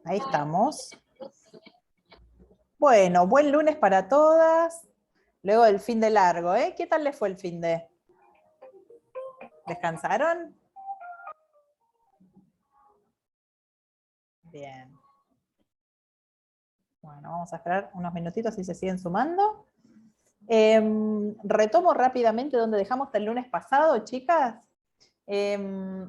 Ahí estamos. Bueno, buen lunes para todas. Luego del fin de largo, ¿eh? ¿Qué tal les fue el fin de? ¿Descansaron? Bien. Bueno, vamos a esperar unos minutitos y se siguen sumando. Retomo rápidamente donde dejamos el lunes pasado, chicas.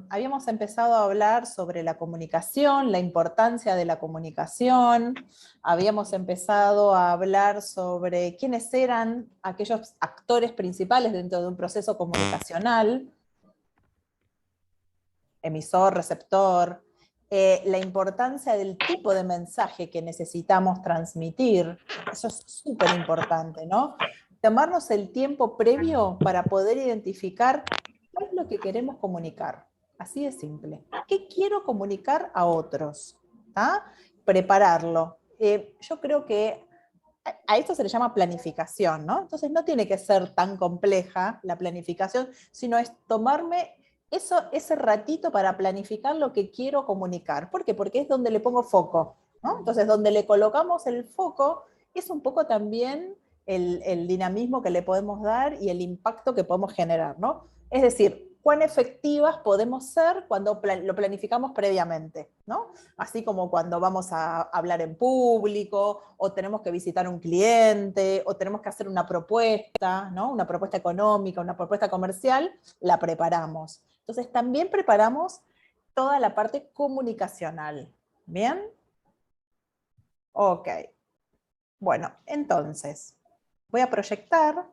Habíamos empezado a hablar sobre la comunicación, la importancia de la comunicación, habíamos empezado a hablar sobre quiénes eran aquellos actores principales dentro de un proceso comunicacional, emisor, receptor, la importancia del tipo de mensaje que necesitamos transmitir, eso es súper importante, ¿no? Tomarnos el tiempo previo para poder identificar qué es lo que queremos comunicar. Así de simple. ¿Qué quiero comunicar a otros? ¿Tá? Prepararlo. Yo creo que a esto se le llama planificación, ¿no? Entonces no tiene que ser tan compleja la planificación, sino es tomarme ese ratito para planificar lo que quiero comunicar. ¿Por qué? Porque es donde le pongo foco, ¿no? Entonces, donde le colocamos el foco es un poco también el dinamismo que le podemos dar y el impacto que podemos generar, ¿no? Es decir, cuán efectivas podemos ser cuando lo planificamos previamente, ¿no? Así como cuando vamos a hablar en público, o tenemos que visitar a un cliente, o tenemos que hacer una propuesta, ¿no? Una propuesta económica, una propuesta comercial, la preparamos. Entonces también preparamos toda la parte comunicacional. ¿Bien? Ok. Bueno, entonces, voy a proyectar,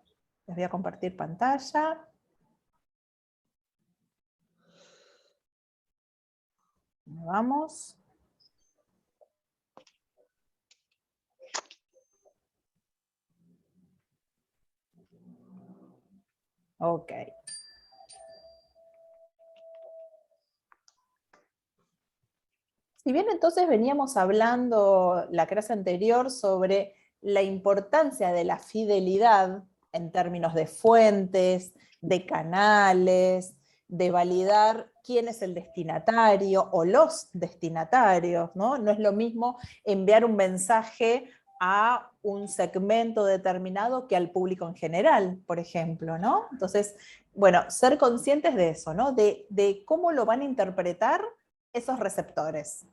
les voy a compartir pantalla. Vamos. Ok. Si bien entonces veníamos hablando la clase anterior sobre la importancia de la fidelidad en términos de fuentes, de canales, de validar quién es el destinatario o los destinatarios, ¿no? No es lo mismo enviar un mensaje a un segmento determinado que al público en general, por ejemplo, ¿no? Entonces, bueno, ser conscientes de eso, ¿no? De cómo lo van a interpretar esos receptores.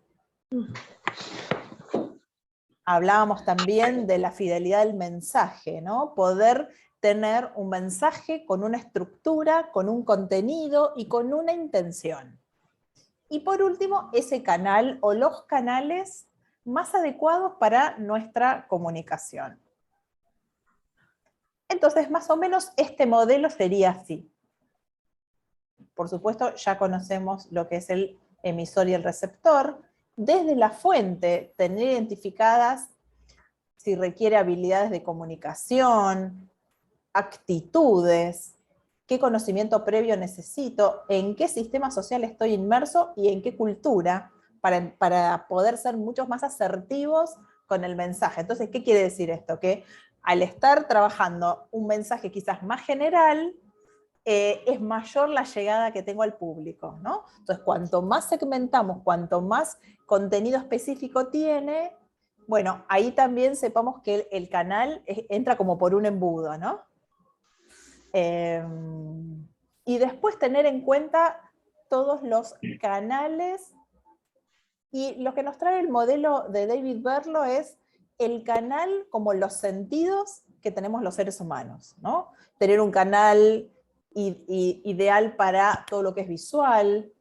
Hablábamos también de la fidelidad del mensaje, ¿no? Poder tener un mensaje con una estructura, con un contenido y con una intención. Y por último, ese canal o los canales más adecuados para nuestra comunicación. Entonces, más o menos este modelo sería así. Por supuesto, ya conocemos lo que es el emisor y el receptor. Desde la fuente, tener identificadas si requiere habilidades de comunicación, actitudes, qué conocimiento previo necesito, en qué sistema social estoy inmerso y en qué cultura, para poder ser muchos más asertivos con el mensaje. Entonces, ¿qué quiere decir esto? Que al estar trabajando un mensaje quizás más general, es mayor la llegada que tengo al público, ¿no? Entonces, cuanto más segmentamos, cuanto más contenido específico tiene, bueno, ahí también sepamos que el canal entra como por un embudo, ¿no? Y después tener en cuenta todos los canales, y lo que nos trae el modelo de David Berlo es el canal como los sentidos que tenemos los seres humanos, ¿no? Tener un canal ideal para todo lo que es visual,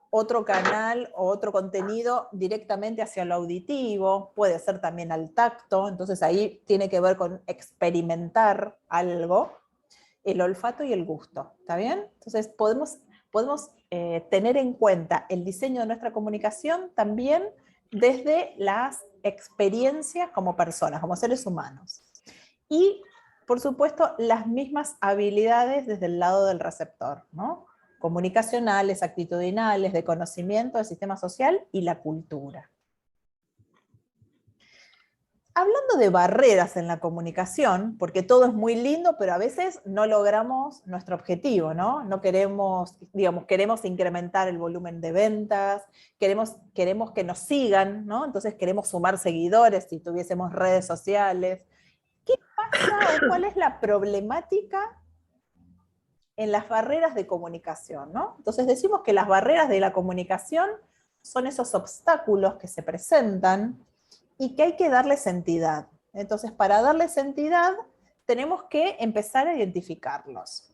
otro canal o otro contenido directamente hacia lo auditivo, puede ser también al tacto, entonces ahí tiene que ver con experimentar algo, el olfato y el gusto, ¿está bien? Entonces podemos tener en cuenta el diseño de nuestra comunicación también desde las experiencias como personas, como seres humanos. Y, por supuesto, las mismas habilidades desde el lado del receptor, ¿no? Comunicacionales, actitudinales, de conocimiento del sistema social y la cultura. hablando de barreras en la comunicación, porque todo es muy lindo, pero a veces no logramos nuestro objetivo, ¿no? No queremos, digamos, queremos incrementar el volumen de ventas, queremos que nos sigan, ¿no? Entonces queremos sumar seguidores si tuviésemos redes sociales. ¿Qué pasa o cuál es la problemática en las barreras de comunicación, ¿no? Entonces decimos que las barreras de la comunicación son esos obstáculos que se presentan y que hay que darles entidad. Entonces, para darles entidad, tenemos que empezar a identificarlos.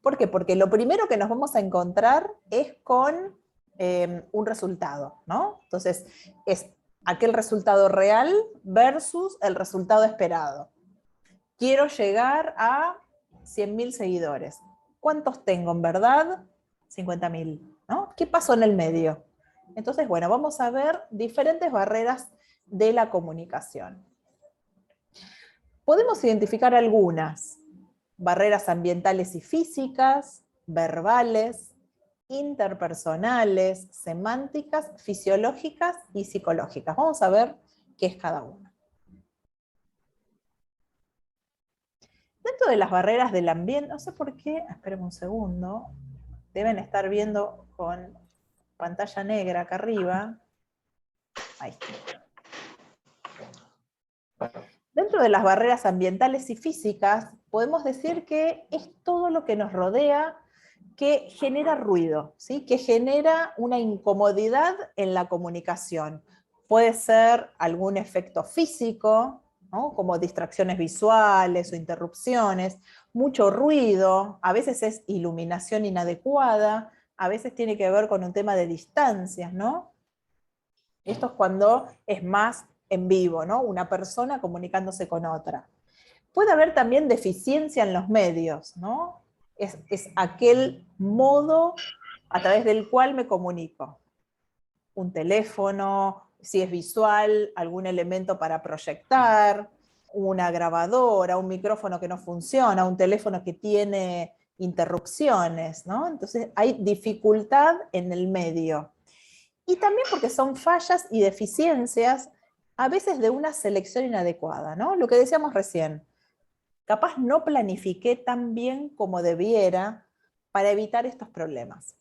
¿Por qué? Porque lo primero que nos vamos a encontrar es con un resultado, ¿no? Entonces, es aquel resultado real versus el resultado esperado. Quiero llegar a 100.000 seguidores. ¿Cuántos tengo en verdad? 50.000, ¿no? ¿Qué pasó en el medio? Entonces, bueno, vamos a ver diferentes barreras de la comunicación. Podemos identificar algunas: barreras ambientales y físicas, verbales, interpersonales, semánticas, fisiológicas y psicológicas. Vamos a ver qué es cada una. Dentro de las barreras del ambiente, no sé por qué, esperen un segundo, deben estar viendo con pantalla negra acá arriba. Ahí está. Dentro de las barreras ambientales y físicas, podemos decir que es todo lo que nos rodea que genera ruido, ¿sí? Que genera una incomodidad en la comunicación. Puede ser algún efecto físico, ¿no? Como distracciones visuales o interrupciones, mucho ruido, a veces es iluminación inadecuada, a veces tiene que ver con un tema de distancias, ¿no? Esto es cuando es más en vivo, ¿no? Una persona comunicándose con otra. Puede haber también deficiencia en los medios, ¿no? Es aquel modo a través del cual me comunico. Un teléfono, si es visual, algún elemento para proyectar, una grabadora, un micrófono que no funciona, un teléfono que tiene interrupciones, ¿no? Entonces hay dificultad en el medio. Y también porque son fallas y deficiencias, a veces de una selección inadecuada, ¿no? Lo que decíamos recién, capaz no planifiqué tan bien como debiera para evitar estos problemas.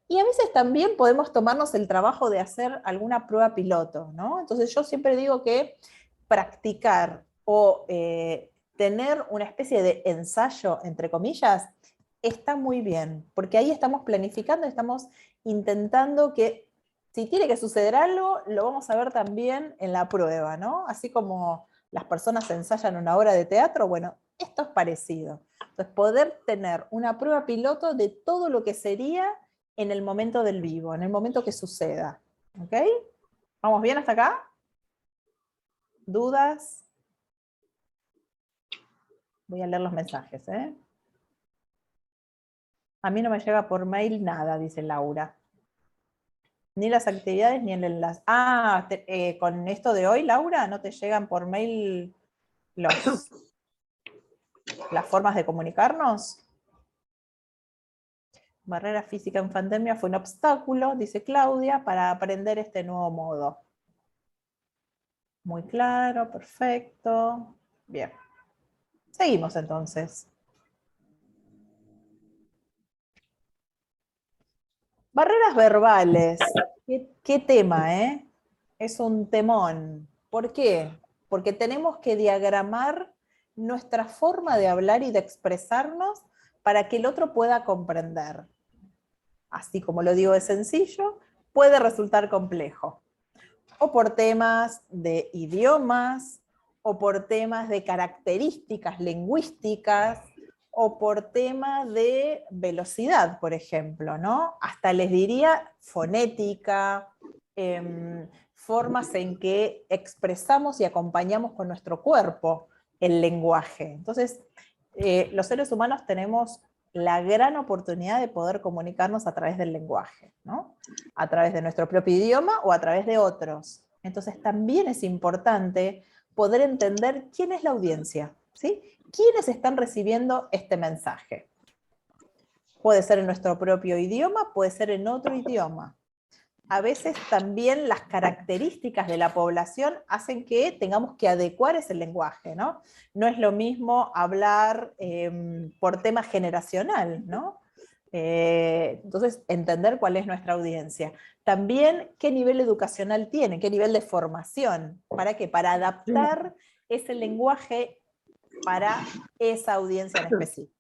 Y a veces también podemos tomarnos el trabajo de hacer alguna prueba piloto, ¿no? Entonces yo siempre digo que practicar o tener una especie de ensayo, entre comillas, está muy bien, porque ahí estamos planificando, estamos intentando que si tiene que suceder algo, lo vamos a ver también en la prueba, ¿no? Así como las personas ensayan una obra de teatro, bueno, esto es parecido. Entonces, poder tener una prueba piloto de todo lo que sería en el momento del vivo, en el momento que suceda. ¿Ok? ¿Vamos bien hasta acá? ¿Dudas? Voy a leer los mensajes, ¿eh? A mí no me llega por mail nada, dice Laura. Ni las actividades ni el enlace. Ah, con esto de hoy, Laura, ¿no te llegan por mail las formas de comunicarnos? Barrera física en pandemia fue un obstáculo, dice Claudia, para aprender este nuevo modo. Muy claro, perfecto. Bien. Seguimos entonces. Barreras verbales. ¿Qué tema, eh? Es un temón. ¿Por qué? Porque tenemos que diagramar nuestra forma de hablar y de expresarnos para que el otro pueda comprender. Así como lo digo de sencillo, puede resultar complejo. O por temas de idiomas, o por temas de características lingüísticas, o por temas de velocidad, por ejemplo, ¿no? Hasta les diría fonética, formas en que expresamos y acompañamos con nuestro cuerpo el lenguaje. Entonces, los seres humanos tenemos la gran oportunidad de poder comunicarnos a través del lenguaje, ¿no? A través de nuestro propio idioma o a través de otros. Entonces también es importante poder entender quién es la audiencia, ¿sí? ¿Quiénes están recibiendo este mensaje? Puede ser en nuestro propio idioma, puede ser en otro idioma. a veces también las características de la población hacen que tengamos que adecuar ese lenguaje, ¿no? No es lo mismo hablar por tema generacional, ¿no? Entonces, entender cuál es nuestra audiencia. También qué nivel educacional tiene, qué nivel de formación. ¿Para qué? Para adaptar ese lenguaje para esa audiencia en específico.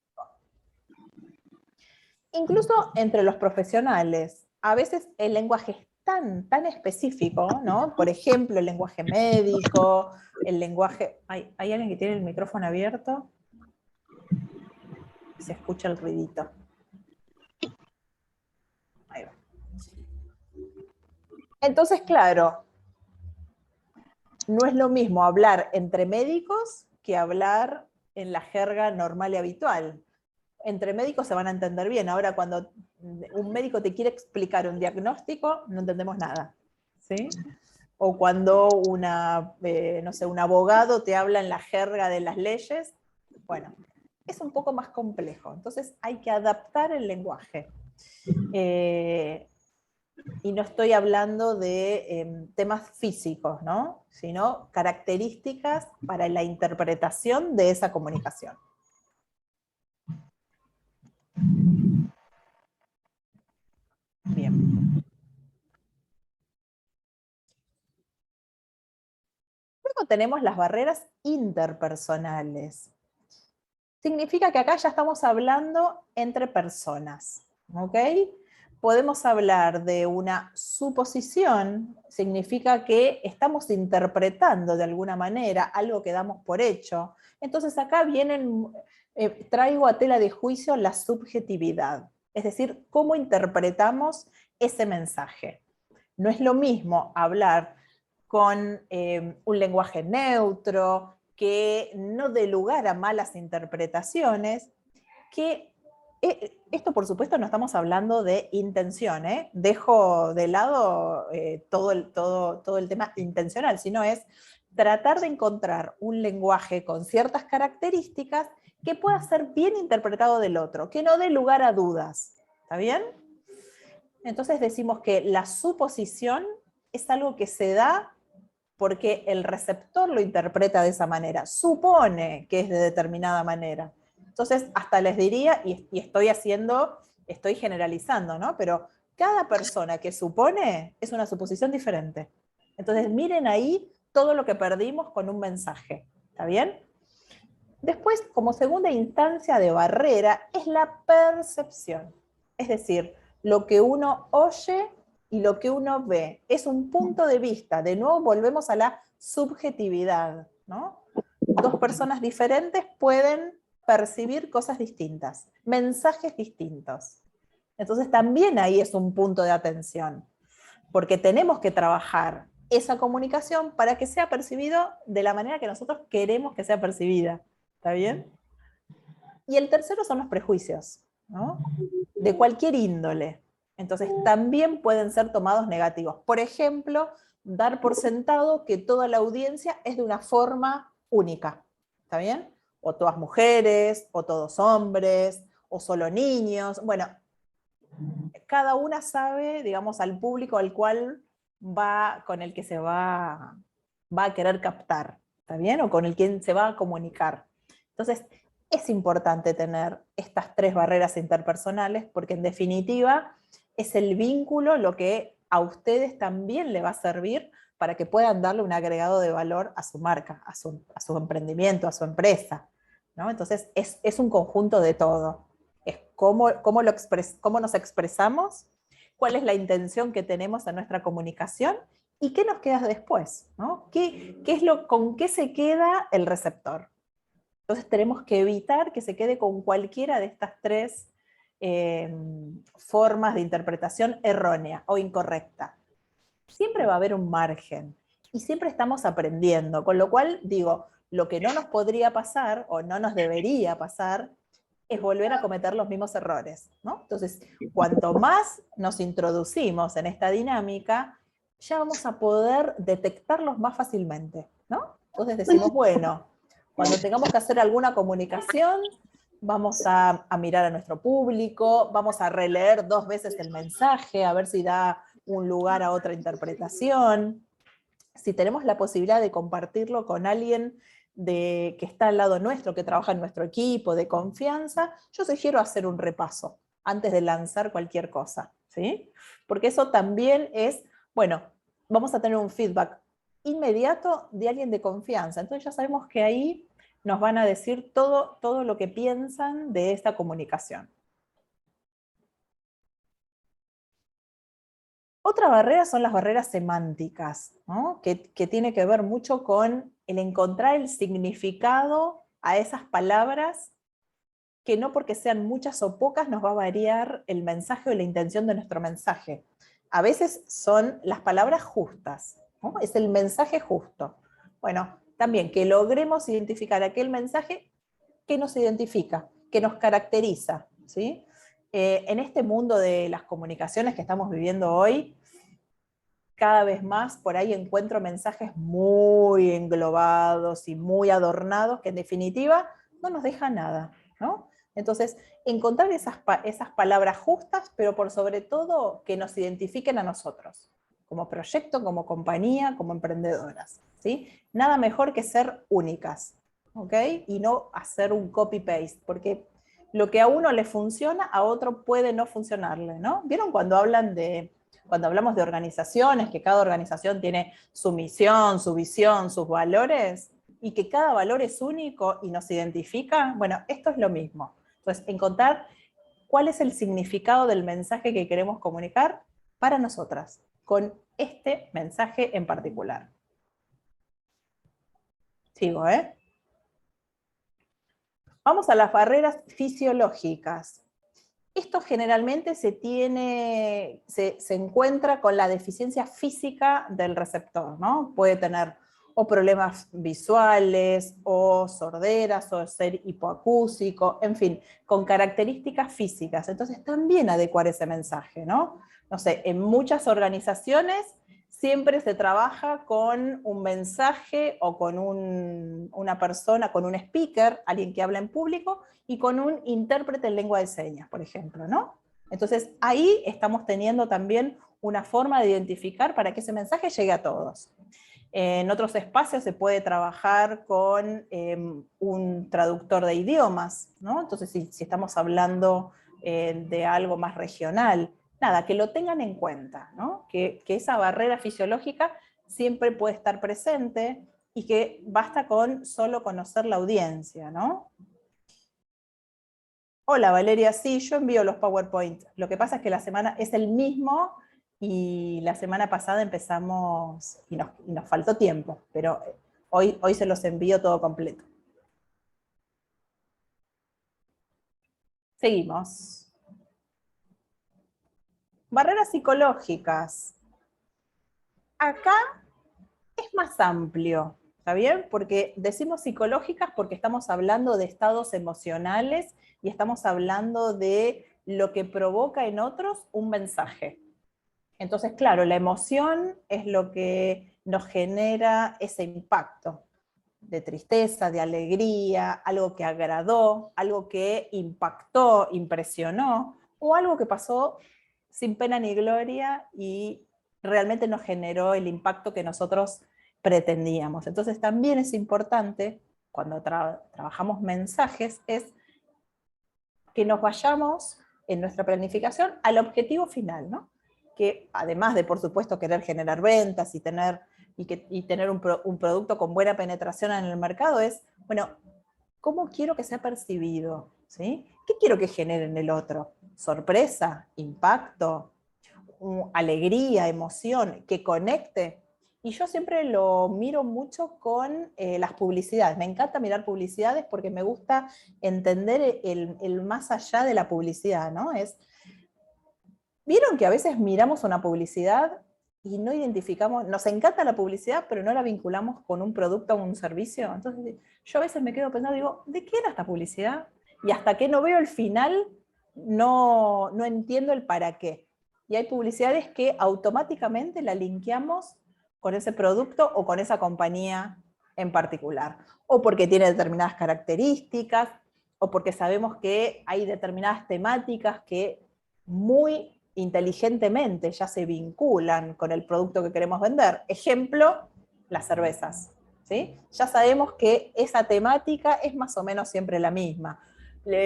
Incluso entre los profesionales, a veces el lenguaje es tan específico, ¿no? Por ejemplo, el lenguaje médico, el lenguaje... ¿Hay alguien que tiene el micrófono abierto? Se escucha el ruidito. Ahí va. Entonces, claro, no es lo mismo hablar entre médicos que hablar en la jerga normal y habitual. Entre médicos se van a entender bien. Ahora, cuando un médico te quiere explicar un diagnóstico, no entendemos nada, ¿sí? O cuando no sé, un abogado te habla en la jerga de las leyes, bueno, es un poco más complejo. Entonces hay que adaptar el lenguaje. Y no estoy hablando de temas físicos, ¿no? Sino características para la interpretación de esa comunicación. Bien. Luego tenemos las barreras interpersonales. Significa que acá ya estamos hablando entre personas, ¿ok? Podemos hablar de una suposición, significa que estamos interpretando de alguna manera algo que damos por hecho. Entonces acá traigo a tela de juicio la subjetividad, es decir, cómo interpretamos ese mensaje. No es lo mismo hablar con un lenguaje neutro, que no dé lugar a malas interpretaciones, que esto por supuesto no estamos hablando de intención, dejo de lado todo el tema intencional, sino es tratar de encontrar un lenguaje con ciertas características que pueda ser bien interpretado del otro, que no dé lugar a dudas, ¿está bien? Entonces decimos que la suposición es algo que se da porque el receptor lo interpreta de esa manera, supone que es de determinada manera. Entonces, hasta les diría, y estoy generalizando, ¿no? Pero cada persona que supone es una suposición diferente. Entonces, miren ahí todo lo que perdimos con un mensaje, ¿está bien? Después, como segunda instancia de barrera, es la percepción. Es decir, lo que uno oye y lo que uno ve. Es un punto de vista. De nuevo volvemos a la subjetividad, ¿no? Dos personas diferentes pueden percibir cosas distintas, mensajes distintos. Entonces también ahí es un punto de atención, porque tenemos que trabajar esa comunicación para que sea percibido de la manera que nosotros queremos que sea percibida. ¿Está bien? Y el tercero son los prejuicios, ¿no? De cualquier índole. Entonces también pueden ser tomados negativos. Por ejemplo, dar por sentado que toda la audiencia es de una forma única. ¿Está bien? O todas mujeres, o todos hombres, o solo niños. Bueno, cada una sabe, digamos, al público al cual con el que se va a querer captar. ¿Está bien? O con el que se va a comunicar. Entonces, es importante tener estas tres barreras interpersonales porque en definitiva es el vínculo lo que a ustedes también le va a servir para que puedan darle un agregado de valor a su marca, a su emprendimiento, a su empresa, ¿no? Entonces es un conjunto de todo. Es cómo nos expresamos, cuál es la intención que tenemos en nuestra comunicación y qué nos queda después, ¿no? ¿Con qué se queda el receptor? Entonces tenemos que evitar que se quede con cualquiera de estas tres formas de interpretación errónea o incorrecta. Siempre va a haber un margen y siempre estamos aprendiendo, con lo cual digo, lo que no nos podría pasar o no nos debería pasar es volver a cometer los mismos errores, ¿no? Entonces, cuanto más nos introducimos en esta dinámica, ya vamos a poder detectarlos más fácilmente, ¿no? Entonces decimos, bueno, cuando tengamos que hacer alguna comunicación, vamos a mirar a nuestro público, vamos a releer 2 veces el mensaje, a ver si da un lugar a otra interpretación. Si tenemos la posibilidad de compartirlo con alguien que está al lado nuestro, que trabaja en nuestro equipo, de confianza, yo sugiero hacer un repaso antes de lanzar cualquier cosa, ¿sí? Porque eso también es, bueno, vamos a tener un feedback inmediato de alguien de confianza. Entonces ya sabemos que ahí nos van a decir todo lo que piensan de esta comunicación. Otra barrera son las barreras semánticas, ¿no? que tiene que ver mucho con el encontrar el significado a esas palabras, que no porque sean muchas o pocas nos va a variar el mensaje o la intención de nuestro mensaje. A veces son las palabras justas, ¿no? Es el mensaje justo. Bueno, también que logremos identificar aquel mensaje que nos identifica, que nos caracteriza, ¿sí? En este mundo de las comunicaciones que estamos viviendo hoy, cada vez más por ahí encuentro mensajes muy englobados y muy adornados que en definitiva no nos dejan nada, ¿no? Entonces, encontrar esas palabras justas, pero por sobre todo que nos identifiquen a nosotros, como proyecto, como compañía, como emprendedoras, ¿sí? Nada mejor que ser únicas, ¿ok? Y no hacer un copy-paste, porque lo que a uno le funciona, a otro puede no funcionarle, ¿no? ¿Vieron cuando hablamos de organizaciones, que cada organización tiene su misión, su visión, sus valores, y que cada valor es único y nos identifica? Bueno, esto es lo mismo. Entonces, encontrar cuál es el significado del mensaje que queremos comunicar para nosotras, con este mensaje en particular. Sigo, ¿eh? Vamos a las barreras fisiológicas. Esto generalmente se encuentra con la deficiencia física del receptor, ¿no? Puede tener o problemas visuales, o sorderas, o ser hipoacúsico, en fin, con características físicas. Entonces también adecuar ese mensaje, ¿no? No sé, en muchas organizaciones siempre se trabaja con un mensaje o con una persona, con un speaker, alguien que habla en público, y con un intérprete en lengua de señas, por ejemplo, ¿no? Entonces ahí estamos teniendo también una forma de identificar para que ese mensaje llegue a todos. En otros espacios se puede trabajar con un traductor de idiomas, ¿no? Entonces si estamos hablando de algo más regional, nada, que lo tengan en cuenta, ¿no? Que esa barrera fisiológica siempre puede estar presente y que basta con solo conocer la audiencia, ¿no? Hola Valeria, sí, yo envío los PowerPoint. Lo que pasa es que la semana es el mismo y la semana pasada empezamos y nos faltó tiempo, pero hoy se los envío todo completo. Seguimos. Barreras psicológicas. Acá es más amplio, ¿está bien? Porque decimos psicológicas porque estamos hablando de estados emocionales y estamos hablando de lo que provoca en otros un mensaje. Entonces, claro, la emoción es lo que nos genera ese impacto de tristeza, de alegría, algo que agradó, algo que impactó, impresionó, o algo que pasó sin pena ni gloria y realmente nos generó el impacto que nosotros pretendíamos. Entonces también es importante, cuando trabajamos mensajes, es que nos vayamos en nuestra planificación al objetivo final, ¿no? Que además de, por supuesto, querer generar ventas y tener un producto con buena penetración en el mercado, es, bueno, ¿cómo quiero que sea percibido? ¿Sí? ¿Qué quiero que genere en el otro? ¿Sorpresa? ¿Impacto? ¿Alegría? ¿Emoción? ¿Que conecte? Y yo siempre lo miro mucho con las publicidades. Me encanta mirar publicidades porque me gusta entender el más allá de la publicidad, ¿no? ¿Vieron que a veces miramos una publicidad y no identificamos, nos encanta la publicidad, pero no la vinculamos con un producto o un servicio? Entonces yo a veces me quedo pensando, digo, ¿de qué era esta publicidad? Y hasta que no veo el final, no entiendo el para qué. Y hay publicidades que automáticamente la linkeamos con ese producto o con esa compañía en particular. O porque tiene determinadas características, o porque sabemos que hay determinadas temáticas que muy inteligentemente ya se vinculan con el producto que queremos vender. Ejemplo, las cervezas. ¿Sí? Ya sabemos que esa temática es más o menos siempre la misma.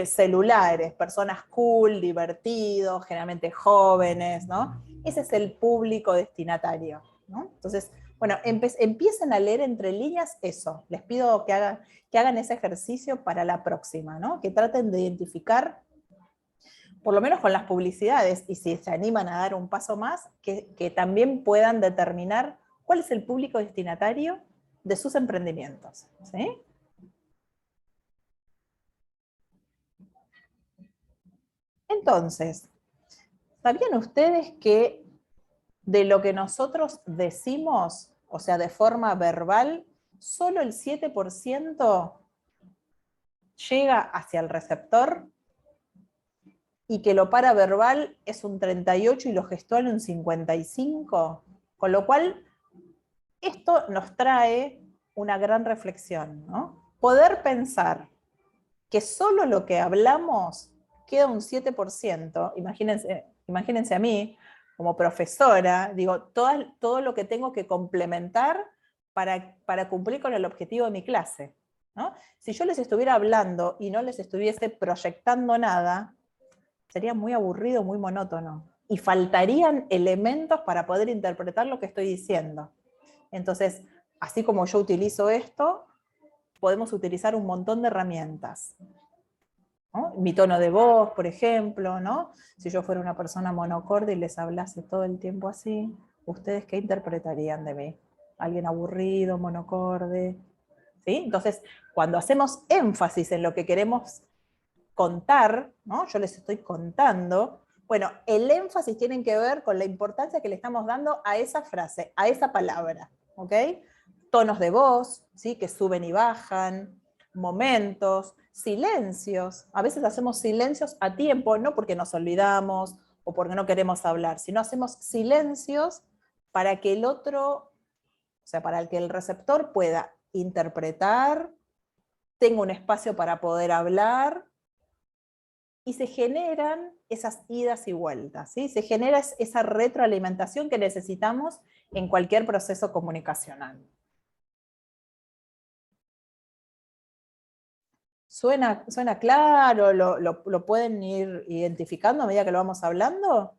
Celulares, personas cool, divertidos, generalmente jóvenes, ¿no? Ese es el público destinatario, ¿no? Entonces, bueno, empiecen a leer entre líneas eso. Les pido que hagan ese ejercicio para la próxima, ¿no? Que traten de identificar, por lo menos con las publicidades, y si se animan a dar un paso más, que también puedan determinar cuál es el público destinatario de sus emprendimientos. ¿Sí? Entonces, ¿sabían ustedes que de lo que nosotros decimos, o sea, de forma verbal, solo el 7% llega hacia el receptor y que lo paraverbal es un 38% y lo gestual un 55%? Con lo cual, esto nos trae una gran reflexión, ¿no? Poder pensar que solo lo que hablamos queda un 7%, imagínense a mí como profesora, digo, todo lo que tengo que complementar para cumplir con el objetivo de mi clase, ¿no? Si yo les estuviera hablando y no les estuviese proyectando nada, sería muy aburrido, muy monótono, y faltarían elementos para poder interpretar lo que estoy diciendo. Entonces, así como yo utilizo esto, podemos utilizar un montón de herramientas, ¿no? Mi tono de voz, por ejemplo, ¿no? Si yo fuera una persona monocorde y les hablase todo el tiempo así, ¿ustedes qué interpretarían de mí? ¿Alguien aburrido, monocorde? ¿Sí? Entonces, cuando hacemos énfasis en lo que queremos contar, ¿no? Yo les estoy contando, bueno, el énfasis tiene que ver con la importancia que le estamos dando a esa frase, a esa palabra, ¿ok? Tonos de voz, ¿sí? Que suben y bajan, momentos, silencios. A veces hacemos silencios a tiempo, no porque nos olvidamos o porque no queremos hablar, sino hacemos silencios para que el otro, o sea, para que el receptor pueda interpretar, tenga un espacio para poder hablar, y se generan esas idas y vueltas, ¿sí? Se genera esa retroalimentación que necesitamos en cualquier proceso comunicacional. ¿Suena claro? ¿Lo pueden ir identificando a medida que lo vamos hablando?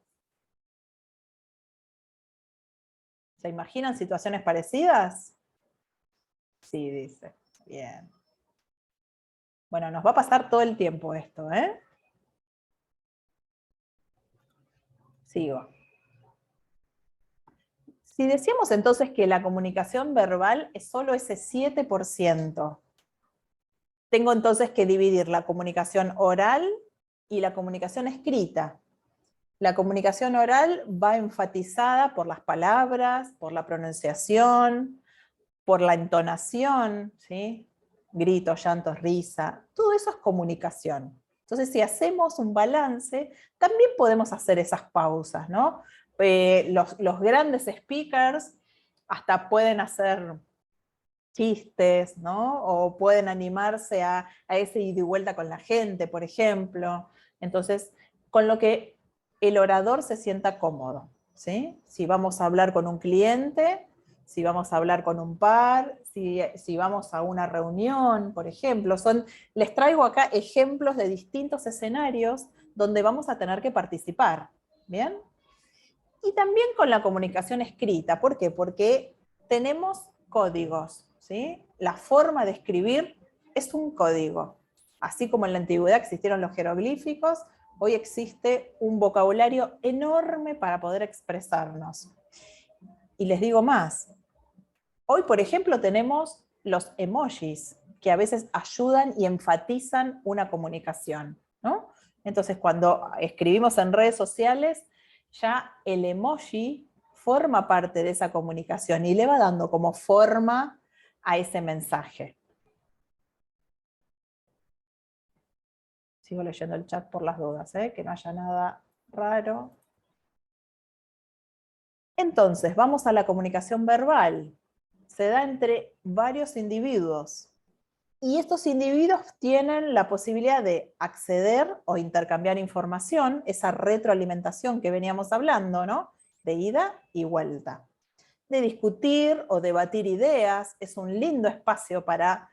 ¿Se imaginan situaciones parecidas? Sí, dice. Bien. Bueno, nos va a pasar todo el tiempo esto, ¿eh? Sigo. Si decíamos entonces que la comunicación verbal es solo ese 7%, tengo entonces que dividir la comunicación oral y la comunicación escrita. La comunicación oral va enfatizada por las palabras, por la pronunciación, por la entonación, ¿sí? Gritos, llantos, risa, todo eso es comunicación. Entonces, si hacemos un balance, también podemos hacer esas pausas, ¿no? Los grandes speakers hasta pueden hacer chistes, ¿no? O pueden animarse a ese ida y vuelta con la gente, por ejemplo. Entonces, con lo que el orador se sienta cómodo, ¿sí? Si vamos a hablar con un cliente, si vamos a hablar con un par, si vamos a una reunión, por ejemplo. Les traigo acá ejemplos de distintos escenarios donde vamos a tener que participar, ¿bien? Y también con la comunicación escrita. ¿Por qué? Porque tenemos códigos, ¿sí? La forma de escribir es un código. Así como en la antigüedad existieron los jeroglíficos, hoy existe un vocabulario enorme para poder expresarnos. Y les digo más. Hoy, por ejemplo, tenemos los emojis, que a veces ayudan y enfatizan una comunicación, ¿no? Entonces, cuando escribimos en redes sociales, ya el emoji forma parte de esa comunicación y le va dando como forma a ese mensaje. Sigo leyendo el chat por las dudas, que no haya nada raro. Entonces, vamos a la comunicación verbal. Se da entre varios individuos. Y estos individuos tienen la posibilidad de acceder o intercambiar información, esa retroalimentación que veníamos hablando, ¿no? De ida y vuelta. De discutir o debatir ideas, es un lindo espacio para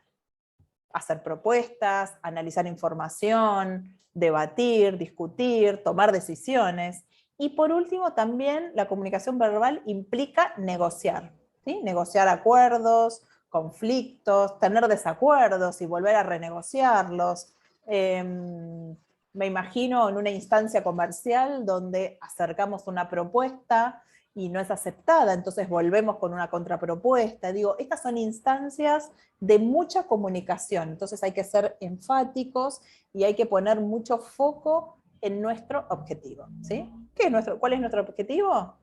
hacer propuestas, analizar información, debatir, discutir, tomar decisiones. Y por último, también la comunicación verbal implica negociar, ¿sí? Negociar acuerdos, conflictos, tener desacuerdos y volver a renegociarlos. Me imagino en una instancia comercial donde acercamos una propuesta y no es aceptada, entonces volvemos con una contrapropuesta. Digo, estas son instancias de mucha comunicación, entonces hay que ser enfáticos y hay que poner mucho foco en nuestro objetivo, ¿sí? ¿Cuál es nuestro objetivo?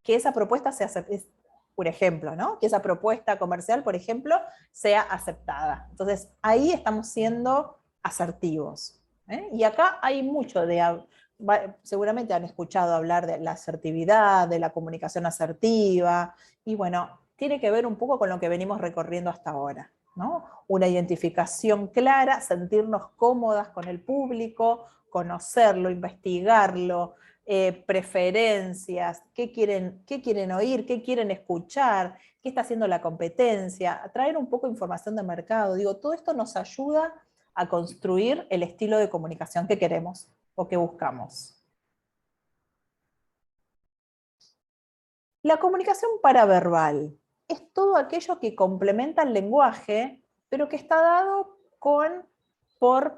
Que esa propuesta sea, por ejemplo, ¿no? Que esa propuesta comercial, por ejemplo, sea aceptada. Entonces, ahí estamos siendo asertivos. Y acá hay mucho seguramente han escuchado hablar de la asertividad, de la comunicación asertiva, y bueno, tiene que ver un poco con lo que venimos recorriendo hasta ahora, ¿no? Una identificación clara, sentirnos cómodas con el público, conocerlo, investigarlo, preferencias, qué quieren oír, qué quieren escuchar, qué está haciendo la competencia, traer un poco de información de mercado. Digo, todo esto nos ayuda a construir el estilo de comunicación que queremos o que buscamos. La comunicación paraverbal es todo aquello que complementa el lenguaje, pero que está dado por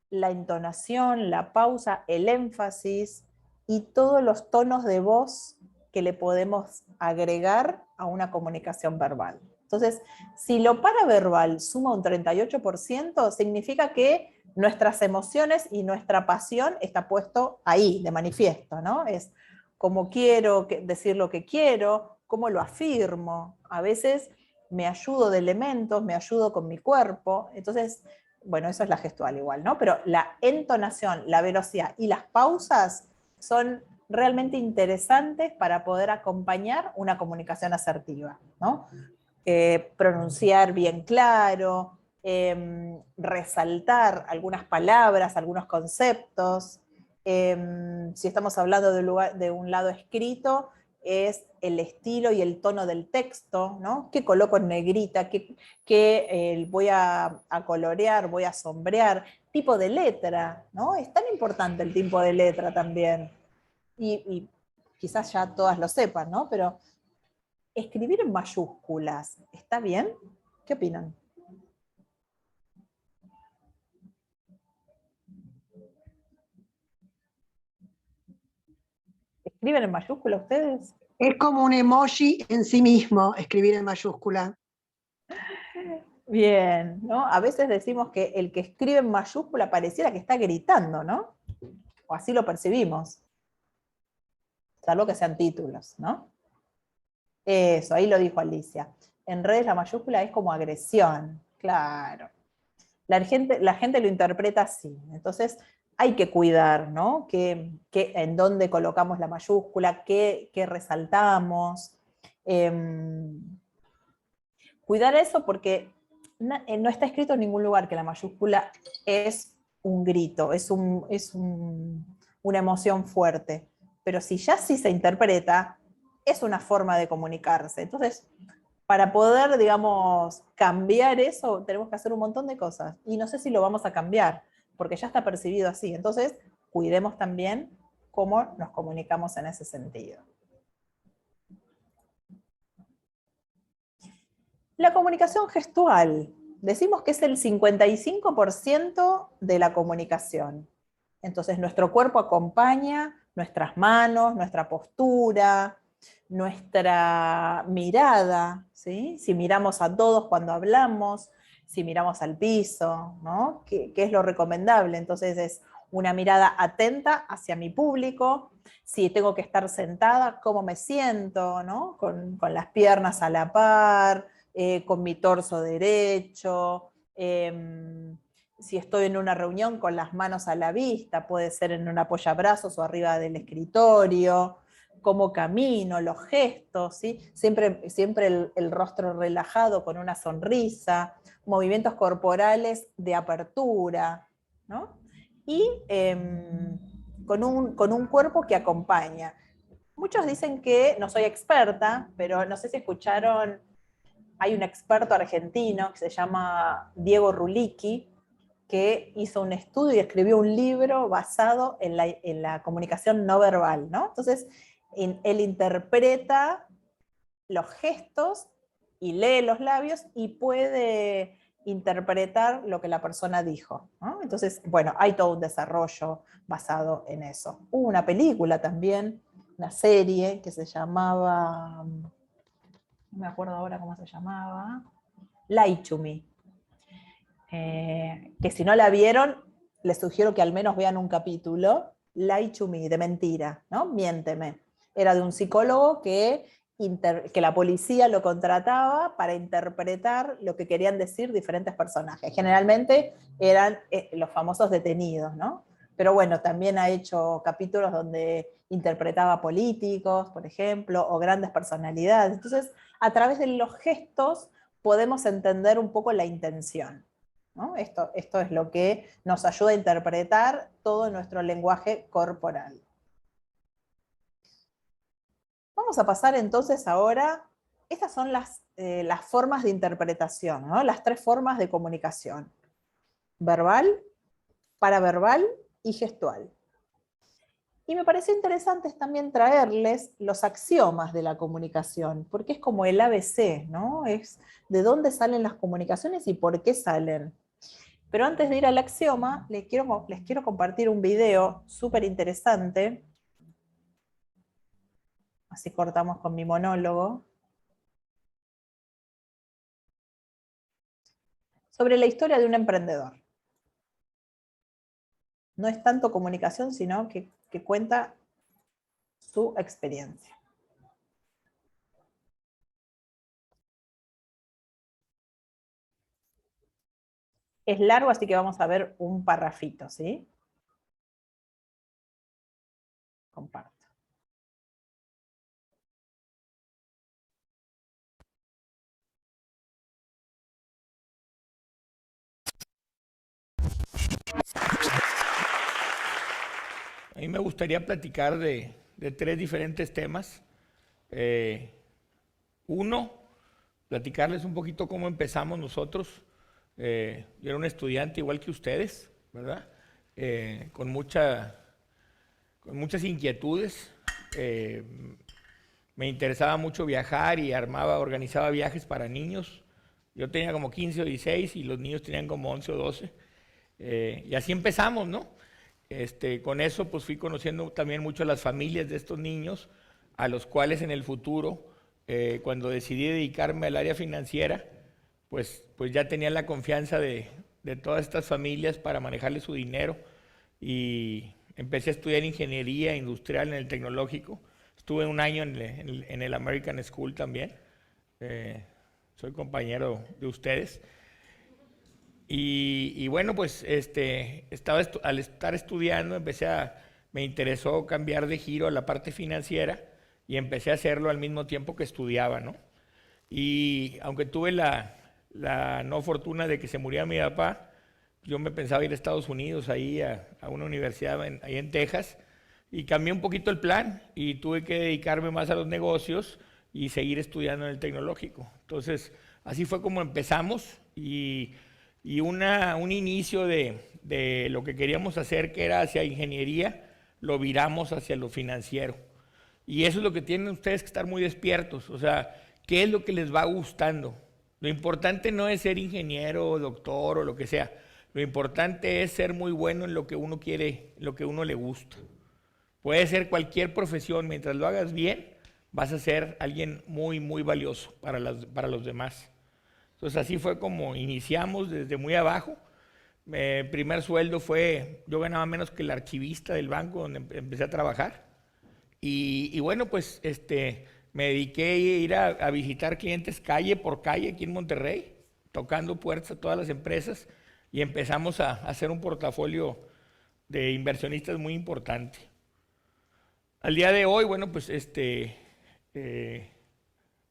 la entonación, la pausa, el énfasis y todos los tonos de voz que le podemos agregar a una comunicación verbal. Entonces, si lo paraverbal suma un 38%, significa que nuestras emociones y nuestra pasión está puesto ahí, de manifiesto, ¿no? Es cómo quiero decir lo que quiero, cómo lo afirmo. A veces me ayudo de elementos, me ayudo con mi cuerpo. Entonces, bueno, eso es la gestual igual, ¿no? Pero la entonación, la velocidad y las pausas son realmente interesantes para poder acompañar una comunicación asertiva, ¿no? Pronunciar bien claro, resaltar algunas palabras, algunos conceptos. Si estamos hablando de un lado escrito, es el estilo y el tono del texto, ¿no? ¿Qué coloco en negrita? ¿Qué voy a colorear? ¿Voy a sombrear? Tipo de letra, ¿no? Es tan importante el tipo de letra también. Y quizás ya todas lo sepan, ¿no? Pero escribir en mayúsculas, ¿está bien? ¿Qué opinan? ¿Escriben en mayúsculas ustedes? Es como un emoji en sí mismo, escribir en mayúscula. Bien, ¿no? A veces decimos que el que escribe en mayúscula pareciera que está gritando, ¿no? O así lo percibimos. Salvo que sean títulos, ¿no? Eso, ahí lo dijo Alicia. En redes la mayúscula es como agresión, claro. La gente lo interpreta así. Entonces hay que cuidar, ¿no? En dónde colocamos la mayúscula, qué resaltamos. Cuidar eso porque no está escrito en ningún lugar que la mayúscula es un grito, es una emoción fuerte. Pero si ya sí se interpreta, es una forma de comunicarse. Entonces, para poder, digamos, cambiar eso, tenemos que hacer un montón de cosas. Y no sé si lo vamos a cambiar, porque ya está percibido así. Entonces, cuidemos también cómo nos comunicamos en ese sentido. La comunicación gestual. Decimos que es el 55% de la comunicación. Entonces, nuestro cuerpo acompaña nuestras manos, nuestra postura, nuestra mirada, ¿sí? Si miramos a todos cuando hablamos, si miramos al piso, ¿no? ¿Qué es lo recomendable? Entonces es una mirada atenta hacia mi público, si tengo que estar sentada, cómo me siento, ¿no? Con las piernas a la par, con mi torso derecho, si estoy en una reunión con las manos a la vista, puede ser en un apoyabrazos o arriba del escritorio, cómo camino, los gestos, ¿sí? Siempre el rostro relajado con una sonrisa, movimientos corporales de apertura, ¿no? Y con un cuerpo que acompaña. Muchos dicen que no soy experta, pero no sé si escucharon, hay un experto argentino que se llama Diego Rulicki, que hizo un estudio y escribió un libro basado en la comunicación no verbal, ¿no? Entonces, él interpreta los gestos y lee los labios y puede interpretar lo que la persona dijo, ¿no? Entonces, bueno, hay todo un desarrollo basado en eso. Hubo una película también, una serie que se llamaba, no me acuerdo ahora cómo se llamaba, Lie to Me, que si no la vieron, les sugiero que al menos vean un capítulo, Lie to Me, de mentira, ¿no? Miénteme. Era de un psicólogo que la policía lo contrataba para interpretar lo que querían decir diferentes personajes. Generalmente eran los famosos detenidos, ¿no? Pero bueno, también ha hecho capítulos donde interpretaba políticos, por ejemplo, o grandes personalidades. Entonces, a través de los gestos podemos entender un poco la intención, ¿no? Esto es lo que nos ayuda a interpretar todo nuestro lenguaje corporal. Vamos a pasar entonces ahora, estas son las formas de interpretación, ¿no? Las 3 formas de comunicación: verbal, paraverbal y gestual. Y me pareció interesante también traerles los axiomas de la comunicación, porque es como el ABC, ¿no? Es de dónde salen las comunicaciones y por qué salen. Pero antes de ir al axioma, les quiero compartir un video súper interesante. Así cortamos con mi monólogo. Sobre la historia de un emprendedor. No es tanto comunicación, sino que cuenta su experiencia. Es largo, así que vamos a ver un parrafito, ¿sí? Comparto. A mí me gustaría platicar de 3 diferentes temas. Uno, platicarles un poquito cómo empezamos nosotros. Yo era un estudiante igual que ustedes, ¿verdad? Con muchas inquietudes. Me interesaba mucho viajar y organizaba viajes para niños. Yo tenía como 15 o 16 y los niños tenían como 11 o 12. Y así empezamos, ¿no? Con eso pues fui conociendo también mucho a las familias de estos niños, a los cuales en el futuro, cuando decidí dedicarme al área financiera, pues ya tenía la confianza de todas estas familias para manejarles su dinero, y empecé a estudiar ingeniería industrial en el tecnológico. Estuve un año en el American School también. Soy compañero de ustedes. Y bueno, pues al estar estudiando me interesó cambiar de giro a la parte financiera y empecé a hacerlo al mismo tiempo que estudiaba, ¿no? Y aunque tuve la no fortuna de que se muriera mi papá, yo me pensaba ir a Estados Unidos, ahí a una universidad ahí en Texas, y cambié un poquito el plan y tuve que dedicarme más a los negocios y seguir estudiando en el tecnológico. Entonces, así fue como empezamos, y un inicio de lo que queríamos hacer, que era hacia ingeniería, lo viramos hacia lo financiero. Y eso es lo que tienen ustedes que estar muy despiertos, o sea, ¿qué es lo que les va gustando? Lo importante no es ser ingeniero o doctor o lo que sea, lo importante es ser muy bueno en lo que uno quiere, en lo que uno le gusta. Puede ser cualquier profesión, mientras lo hagas bien, vas a ser alguien muy, muy valioso para los demás. Entonces así fue como iniciamos desde muy abajo. Mi primer sueldo yo ganaba menos que el archivista del banco donde empecé a trabajar. Y bueno, pues me dediqué a ir a visitar clientes calle por calle aquí en Monterrey, tocando puertas a todas las empresas, y empezamos a hacer un portafolio de inversionistas muy importante. Al día de hoy, bueno, pues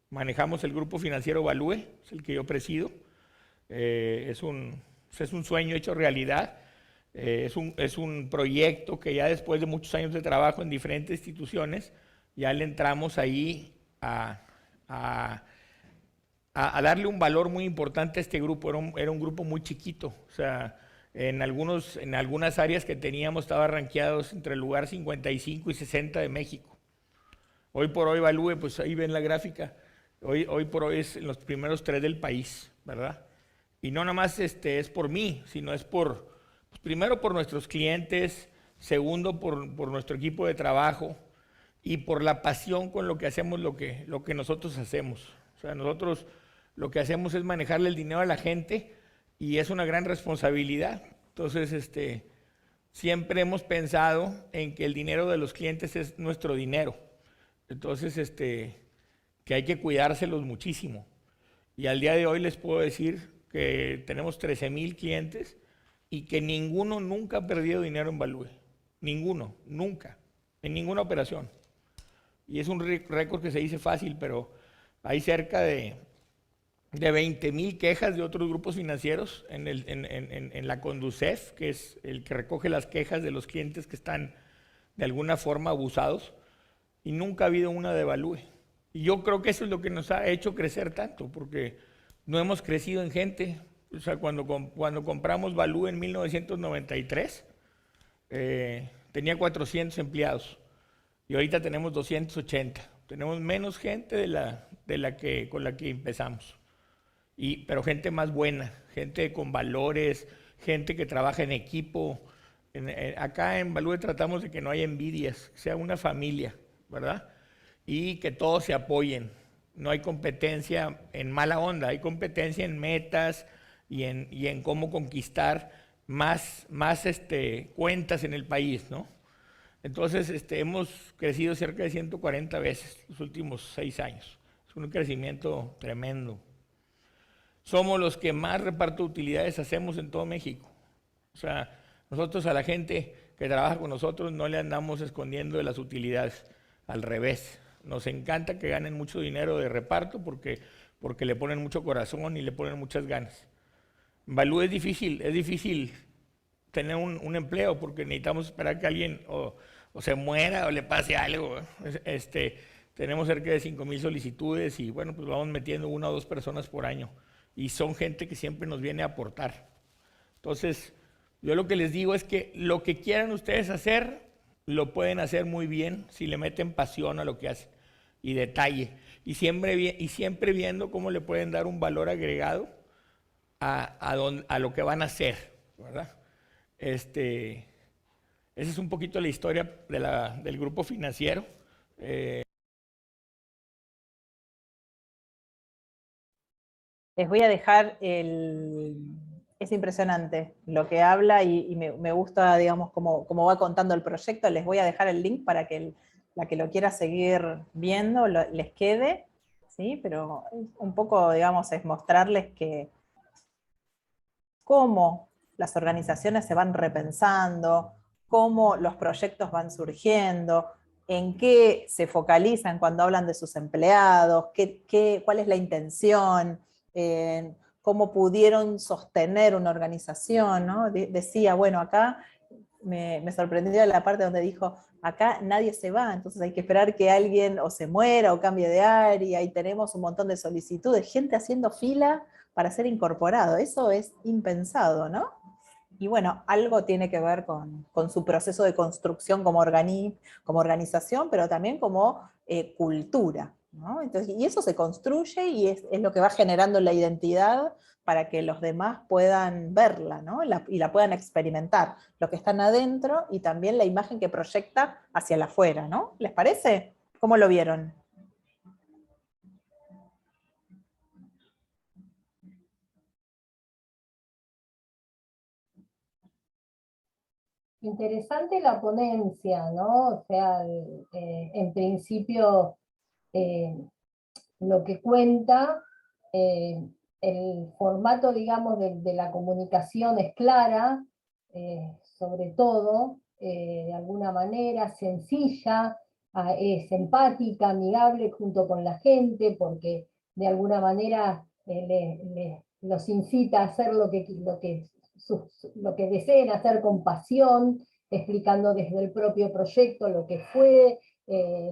manejamos el grupo financiero Value, es el que yo presido. Es un sueño hecho realidad. Es un proyecto que ya después de muchos años de trabajo en diferentes instituciones, ya le entramos ahí a darle un valor muy importante a este grupo. Era un grupo muy chiquito, o sea, en algunas áreas que teníamos estaba rankeados entre el lugar 55 y 60 de México. Hoy por hoy Value, pues ahí ven la gráfica, hoy por hoy es en los primeros 3 del país, ¿verdad? Y no nada más es por mí, sino es pues primero por nuestros clientes, segundo por nuestro equipo de trabajo y por la pasión con lo que hacemos, lo que nosotros hacemos. O sea, nosotros lo que hacemos es manejarle el dinero a la gente y es una gran responsabilidad. Entonces, siempre hemos pensado en que el dinero de los clientes es nuestro dinero. Entonces, que hay que cuidárselos muchísimo. Y al día de hoy les puedo decir que tenemos 13,000 clientes y que ninguno nunca ha perdido dinero en Value. Ninguno, nunca, en ninguna operación. Y es un récord que se dice fácil, pero hay cerca de 20,000 quejas de otros grupos financieros en la Conducef, que es el que recoge las quejas de los clientes que están de alguna forma abusados, y nunca ha habido una de Value. Y yo creo que eso es lo que nos ha hecho crecer tanto, porque no hemos crecido en gente. O sea, cuando compramos Value en 1993, tenía 400 empleados y ahorita tenemos 280. Tenemos menos gente con la que empezamos. Pero gente más buena, gente con valores, gente que trabaja en equipo. Acá en Value tratamos de que no haya envidias, que sea una familia, ¿verdad? Y que todos se apoyen. No hay competencia en mala onda, hay competencia en metas y en cómo conquistar más cuentas en el país, ¿no? Entonces, hemos crecido cerca de 140 veces los últimos 6 años. Es un crecimiento tremendo. Somos los que más reparto de utilidades hacemos en todo México. O sea, nosotros a la gente que trabaja con nosotros no le andamos escondiendo de las utilidades, al revés. Nos encanta que ganen mucho dinero de reparto porque le ponen mucho corazón y le ponen muchas ganas. En Value es difícil tener un empleo porque necesitamos esperar que alguien o se muera o le pase algo. Tenemos cerca de 5,000 solicitudes y bueno, pues vamos metiendo 1 o 2 personas por año y son gente que siempre nos viene a aportar. Entonces, yo lo que les digo es que lo que quieran ustedes hacer, lo pueden hacer muy bien si le meten pasión a lo que hacen y detalle. Y siempre viendo cómo le pueden dar un valor agregado a lo que van a hacer, ¿verdad? Esa es un poquito la historia del grupo financiero. Les voy a dejar es impresionante lo que habla y me gusta, digamos, cómo va contando el proyecto. Les voy a dejar el link para que la que lo quiera seguir viendo les quede, ¿sí? Pero un poco, digamos, es mostrarles que cómo las organizaciones se van repensando, cómo los proyectos van surgiendo, en qué se focalizan cuando hablan de sus empleados, cuál es la intención, cómo pudieron sostener una organización, ¿no? Decía, bueno, acá me sorprendió la parte donde dijo, acá nadie se va, entonces hay que esperar que alguien o se muera o cambie de área, y tenemos un montón de solicitudes, gente haciendo fila para ser incorporado. Eso es impensado, ¿no? Y bueno, algo tiene que ver con su proceso de construcción como organización, pero también como cultura, ¿no? Entonces, y eso se construye y es lo que va generando la identidad para que los demás puedan verla, ¿no? Y la puedan experimentar, lo que están adentro y también la imagen que proyecta hacia el afuera, ¿no? ¿Les parece? ¿Cómo lo vieron? Interesante la ponencia, ¿no? O sea, en principio eh, lo que cuenta, el formato, digamos, de la comunicación es clara, sobre todo, de alguna manera sencilla, es empática, amigable junto con la gente, porque de alguna manera los incita a hacer lo que deseen hacer con pasión, explicando desde el propio proyecto lo que fue,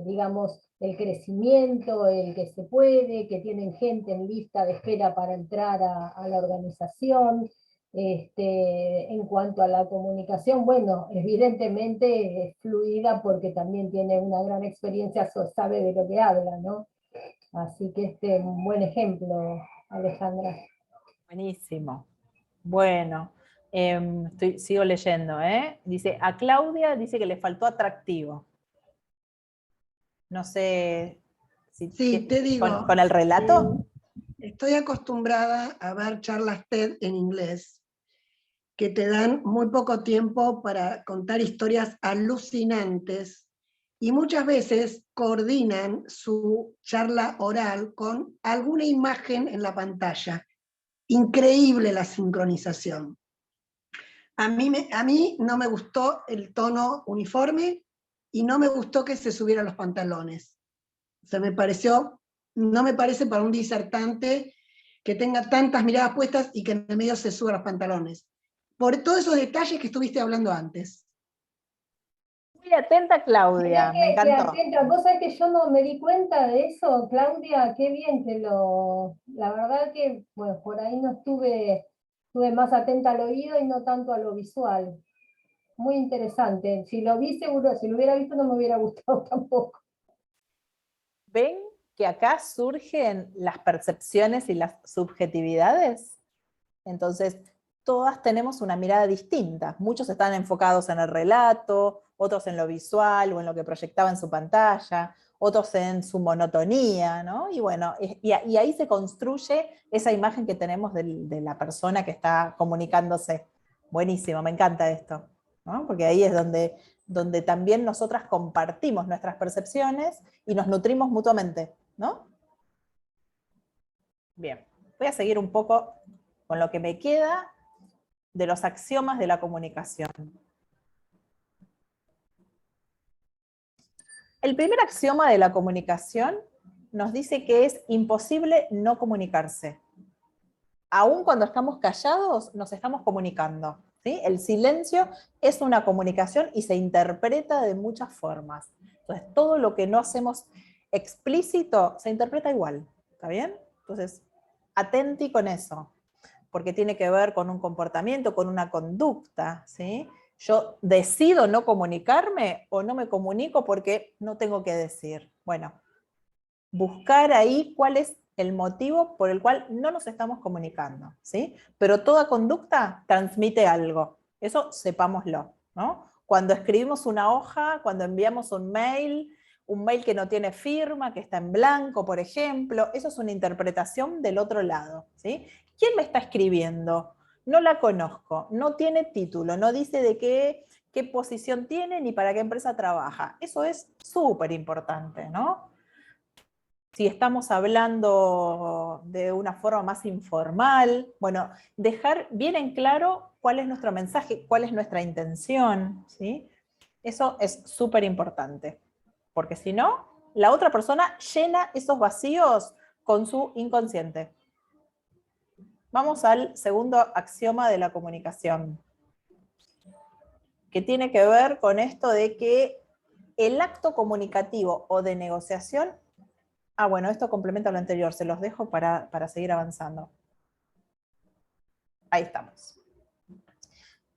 digamos, el crecimiento, el que se puede, que tienen gente en lista de espera para entrar a la organización. En cuanto a la comunicación, bueno, evidentemente es fluida porque también tiene una gran experiencia, sabe de lo que habla, ¿no? Así que un buen ejemplo, Alejandra. Buenísimo. Bueno, sigo leyendo, ¿eh? Dice, a Claudia dice que le faltó atractivo. No sé si Sí, te digo, con el relato. estoy acostumbrada a ver charlas TED en inglés, que te dan muy poco tiempo para contar historias alucinantes y muchas veces coordinan su charla oral con alguna imagen en la pantalla. Increíble la sincronización. A mí no me gustó el tono uniforme y no me gustó que se subieran los pantalones. O sea, no me parece para un disertante que tenga tantas miradas puestas y que en el medio se suban los pantalones. Por todos esos detalles que estuviste hablando antes. Muy atenta, Claudia, me encantó. Atenta. Vos sabés que yo no me di cuenta de eso, Claudia, qué bien que la verdad que, bueno, por ahí no estuve más atenta al oído y no tanto a lo visual. Muy interesante. Si lo vi seguro, si lo hubiera visto no me hubiera gustado tampoco. ¿Ven que acá surgen las percepciones y las subjetividades? Entonces, todas tenemos una mirada distinta. Muchos están enfocados en el relato, otros en lo visual o en lo que proyectaba en su pantalla, otros en su monotonía, ¿no? Y bueno, y ahí se construye esa imagen que tenemos de la persona que está comunicándose. Buenísimo, me encanta esto, ¿no? Porque ahí es donde también nosotras compartimos nuestras percepciones y nos nutrimos mutuamente, ¿no? Bien, voy a seguir un poco con lo que me queda de los axiomas de la comunicación. El primer axioma de la comunicación nos dice que es imposible no comunicarse. Aún cuando estamos callados, nos estamos comunicando, ¿sí? El silencio es una comunicación y se interpreta de muchas formas. Entonces, todo lo que no hacemos explícito se interpreta igual, ¿está bien? Entonces, atenti con eso, porque tiene que ver con un comportamiento, con una conducta, ¿sí? Yo decido no comunicarme o no me comunico porque no tengo que decir. Bueno, buscar ahí cuál es el motivo por el cual no nos estamos comunicando, ¿sí? Pero toda conducta transmite algo, eso sepámoslo, ¿no? Cuando escribimos una hoja, cuando enviamos un mail que no tiene firma, que está en blanco, por ejemplo, eso es una interpretación del otro lado, ¿sí? ¿Quién me está escribiendo? No la conozco, no tiene título, no dice de qué posición tiene ni para qué empresa trabaja. Eso es súper importante, ¿no? Si estamos hablando de una forma más informal, bueno, dejar bien en claro cuál es nuestro mensaje, cuál es nuestra intención, ¿sí? Eso es súper importante, porque si no, la otra persona llena esos vacíos con su inconsciente. Vamos al segundo axioma de la comunicación, que tiene que ver con esto de que el acto comunicativo o de negociación, bueno, esto complementa lo anterior, se los dejo para seguir avanzando. Ahí estamos.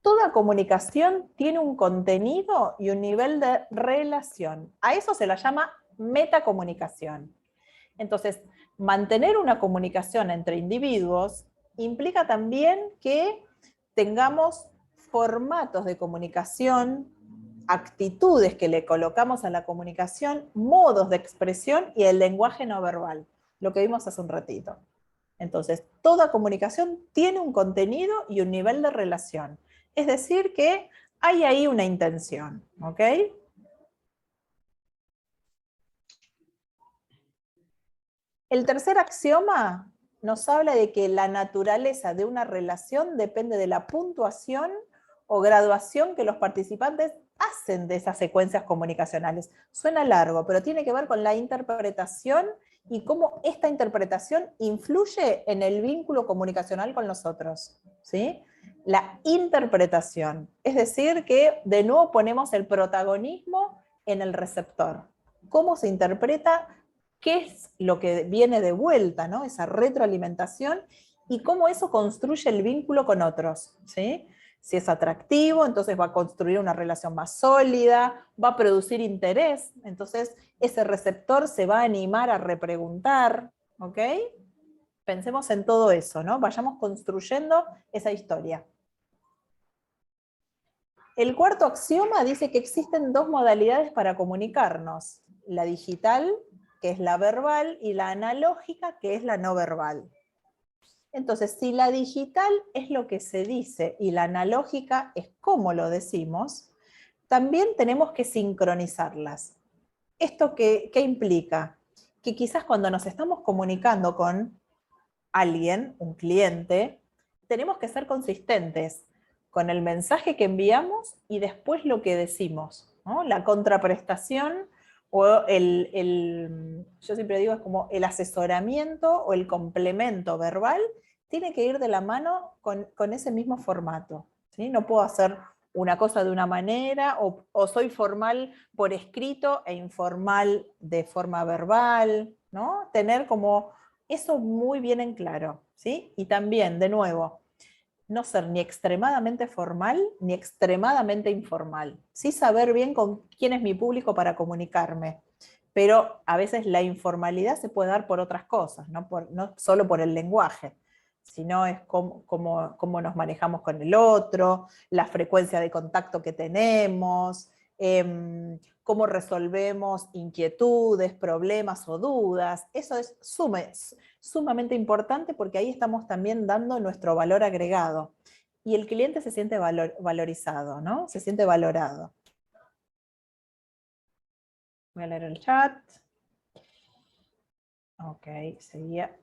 Toda comunicación tiene un contenido y un nivel de relación. A eso se la llama metacomunicación. Entonces, mantener una comunicación entre individuos implica también que tengamos formatos de comunicación, actitudes que le colocamos a la comunicación, modos de expresión y el lenguaje no verbal, lo que vimos hace un ratito. Entonces, toda comunicación tiene un contenido y un nivel de relación. Es decir, que hay ahí una intención, ¿ok? El tercer axioma nos habla de que la naturaleza de una relación depende de la puntuación o graduación que los participantes hacen de esas secuencias comunicacionales. Suena largo, pero tiene que ver con la interpretación y cómo esta interpretación influye en el vínculo comunicacional con los otros, ¿sí? La interpretación, es decir, que de nuevo ponemos el protagonismo en el receptor. ¿Cómo se interpreta? ¿Qué es lo que viene de vuelta, ¿no? Esa retroalimentación y cómo eso construye el vínculo con otros, ¿sí? Si es atractivo, entonces va a construir una relación más sólida, va a producir interés, entonces ese receptor se va a animar a repreguntar, ¿ok? Pensemos en todo eso, ¿no? Vayamos construyendo esa historia. El cuarto axioma dice que existen dos modalidades para comunicarnos, la digital, que es la verbal, y la analógica, que es la no verbal. Entonces, si la digital es lo que se dice y la analógica es cómo lo decimos, también tenemos que sincronizarlas. ¿Esto qué implica? Que quizás cuando nos estamos comunicando con alguien, un cliente, tenemos que ser consistentes con el mensaje que enviamos y después lo que decimos, ¿no? La contraprestación o yo siempre digo, es como el asesoramiento o el complemento verbal, tiene que ir de la mano con ese mismo formato, ¿sí? No puedo hacer una cosa de una manera, o soy formal por escrito e informal de forma verbal, ¿no? Tener como eso muy bien en claro, ¿sí? Y también, de nuevo, no ser ni extremadamente formal ni extremadamente informal. Sí saber bien con quién es mi público para comunicarme, pero a veces la informalidad se puede dar por otras cosas, no solo por el lenguaje, sino es cómo nos manejamos con el otro, la frecuencia de contacto que tenemos, cómo resolvemos inquietudes, problemas o dudas. Eso es sumamente importante porque ahí estamos también dando nuestro valor agregado. Y el cliente se siente valorizado, ¿no? Se siente valorado. Voy a leer el chat. Ok, seguía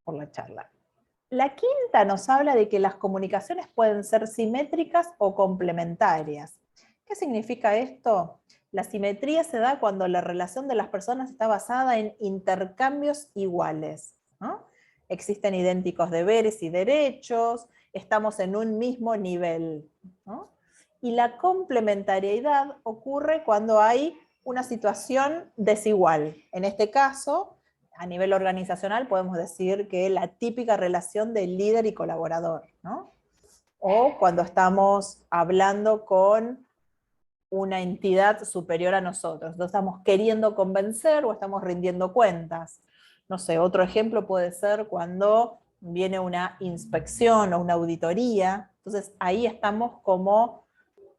por la charla. La quinta nos habla de que las comunicaciones pueden ser simétricas o complementarias. ¿Qué significa esto? La simetría se da cuando la relación de las personas está basada en intercambios iguales, ¿no? Existen idénticos deberes y derechos, estamos en un mismo nivel, ¿no? Y la complementariedad ocurre cuando hay una situación desigual. En este caso, a nivel organizacional podemos decir que la típica relación de líder y colaborador, ¿no? O cuando estamos hablando con una entidad superior a nosotros, no estamos queriendo convencer o estamos rindiendo cuentas. No sé, otro ejemplo puede ser cuando viene una inspección o una auditoría, entonces ahí estamos como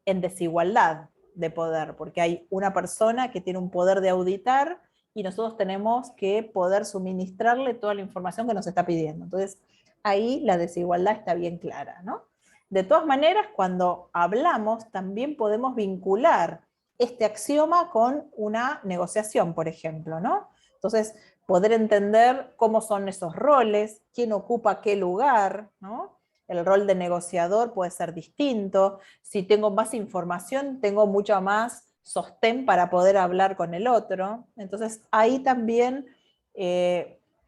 en desigualdad de poder, porque hay una persona que tiene un poder de auditar y nosotros tenemos que poder suministrarle toda la información que nos está pidiendo. Entonces, ahí la desigualdad está bien clara, ¿no? De todas maneras, cuando hablamos, también podemos vincular este axioma con una negociación, por ejemplo, ¿no? Entonces, poder entender cómo son esos roles, quién ocupa qué lugar, ¿no? El rol de negociador puede ser distinto. Si tengo más información, tengo mucho más sostén para poder hablar con el otro. Entonces, ahí también,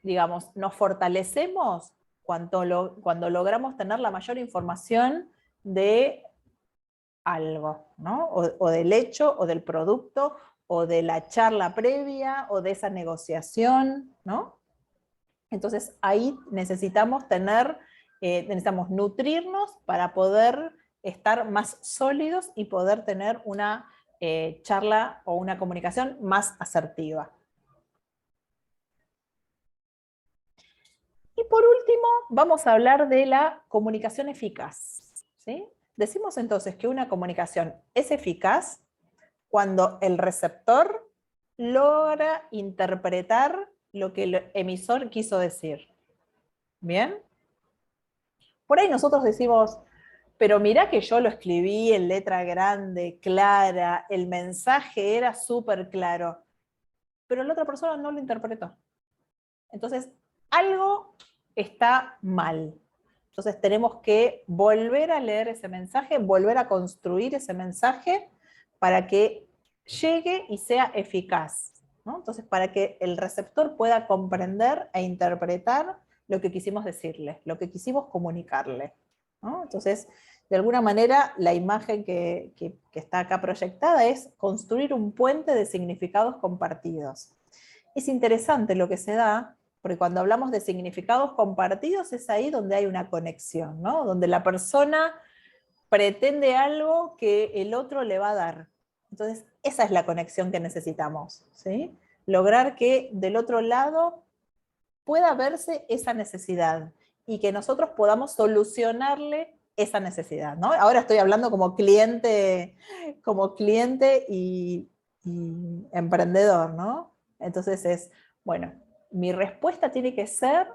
digamos, nos fortalecemos cuando logramos tener la mayor información de algo, ¿no? O del hecho, o del producto, o de la charla previa, o de esa negociación, ¿no? Entonces, ahí necesitamos necesitamos nutrirnos para poder estar más sólidos y poder tener una charla o una comunicación más asertiva. Y por último, vamos a hablar de la comunicación eficaz, ¿sí? Decimos entonces que una comunicación es eficaz cuando el receptor logra interpretar lo que el emisor quiso decir. ¿Bien? Por ahí nosotros decimos, pero mirá que yo lo escribí en letra grande, clara, el mensaje era súper claro, pero la otra persona no lo interpretó. Entonces, algo está mal. Entonces tenemos que volver a leer ese mensaje, volver a construir ese mensaje para que llegue y sea eficaz, ¿no? Entonces, para que el receptor pueda comprender e interpretar lo que quisimos decirle, lo que quisimos comunicarle, ¿no? Entonces, de alguna manera, la imagen que está acá proyectada es construir un puente de significados compartidos. Es interesante lo que se da, porque cuando hablamos de significados compartidos es ahí donde hay una conexión, ¿no? Donde la persona pretende algo que el otro le va a dar. Entonces, esa es la conexión que necesitamos, ¿sí? Lograr que del otro lado pueda verse esa necesidad y que nosotros podamos solucionarle esa necesidad, ¿no? Ahora estoy hablando como cliente y emprendedor, ¿no? Entonces es, bueno, mi respuesta tiene que ser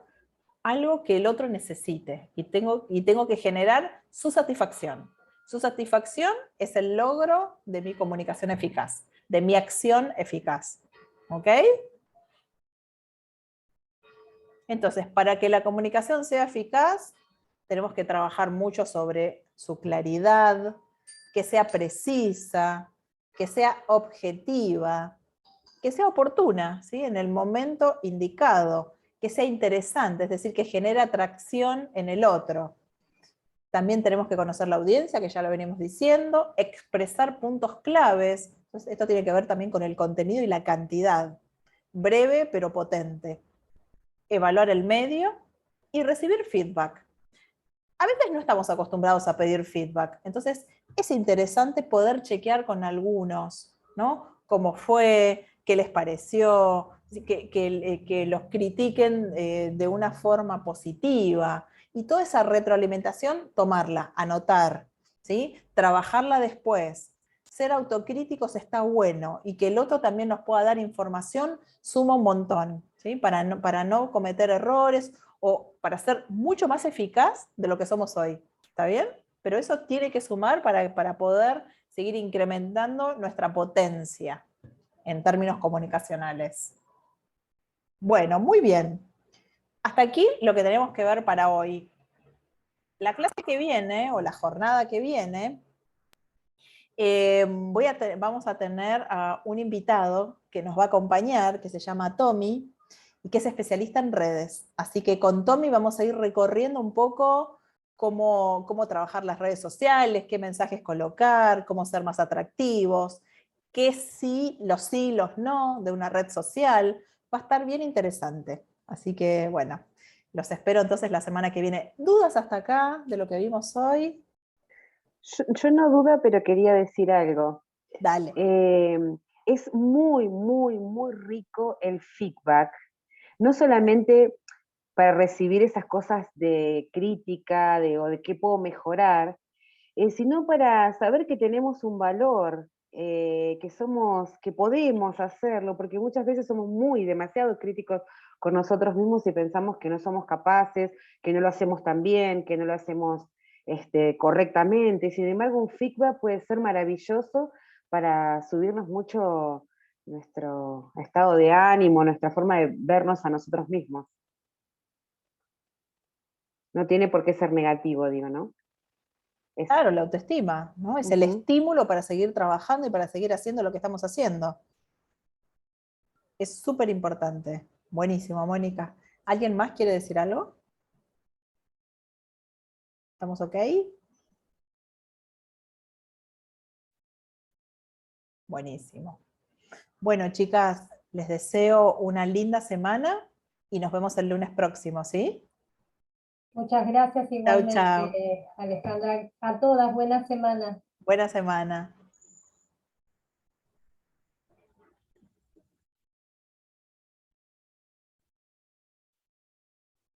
algo que el otro necesite y tengo que generar su satisfacción. Su satisfacción es el logro de mi comunicación eficaz, de mi acción eficaz. ¿Ok? Entonces, para que la comunicación sea eficaz, tenemos que trabajar mucho sobre su claridad, que sea precisa, que sea objetiva, que sea oportuna, ¿sí? En el momento indicado, que sea interesante, es decir, que genere atracción en el otro. También tenemos que conocer la audiencia, que ya lo venimos diciendo, expresar puntos claves. Entonces, esto tiene que ver también con el contenido y la cantidad. Breve pero potente. Evaluar el medio y recibir feedback. A veces no estamos acostumbrados a pedir feedback, entonces es interesante poder chequear con algunos, ¿no? Cómo fue, qué les pareció, que los critiquen de una forma positiva, y toda esa retroalimentación, tomarla, anotar, ¿sí? Trabajarla después. Ser autocríticos está bueno, y que el otro también nos pueda dar información suma un montón, ¿sí? Para no cometer errores, o para ser mucho más eficaz de lo que somos hoy. ¿Está bien? Pero eso tiene que sumar para poder seguir incrementando nuestra potencia en términos comunicacionales. Bueno, muy bien. Hasta aquí lo que tenemos que ver para hoy. La clase que viene, o la jornada que viene, vamos a tener a un invitado que nos va a acompañar, que se llama Tommy, y que es especialista en redes. Así que con Tommy vamos a ir recorriendo un poco cómo trabajar las redes sociales, qué mensajes colocar, cómo ser más atractivos, qué sí, los no de una red social. Va a estar bien interesante. Así que bueno, los espero entonces la semana que viene. ¿Dudas hasta acá de lo que vimos hoy? Yo no duda, pero quería decir algo. Dale. Es muy, muy, muy rico el feedback, no solamente para recibir esas cosas de crítica, o de qué puedo mejorar, sino para saber que tenemos un valor, que podemos hacerlo, porque muchas veces somos demasiado críticos con nosotros mismos y pensamos que no somos capaces, que no lo hacemos tan bien, que no lo hacemos correctamente. Sin embargo, un feedback puede ser maravilloso para subirnos mucho nuestro estado de ánimo, nuestra forma de vernos a nosotros mismos. No tiene por qué ser negativo, digo, ¿no? Claro, la autoestima, ¿no? Es el estímulo para seguir trabajando y para seguir haciendo lo que estamos haciendo. Es súper importante. Buenísimo, Mónica. ¿Alguien más quiere decir algo? ¿Estamos ok? Buenísimo. Bueno, chicas, les deseo una linda semana y nos vemos el lunes próximo, ¿sí? Muchas gracias Chau, igualmente, chau. Alejandra. A todas, buena semana. Buena semana.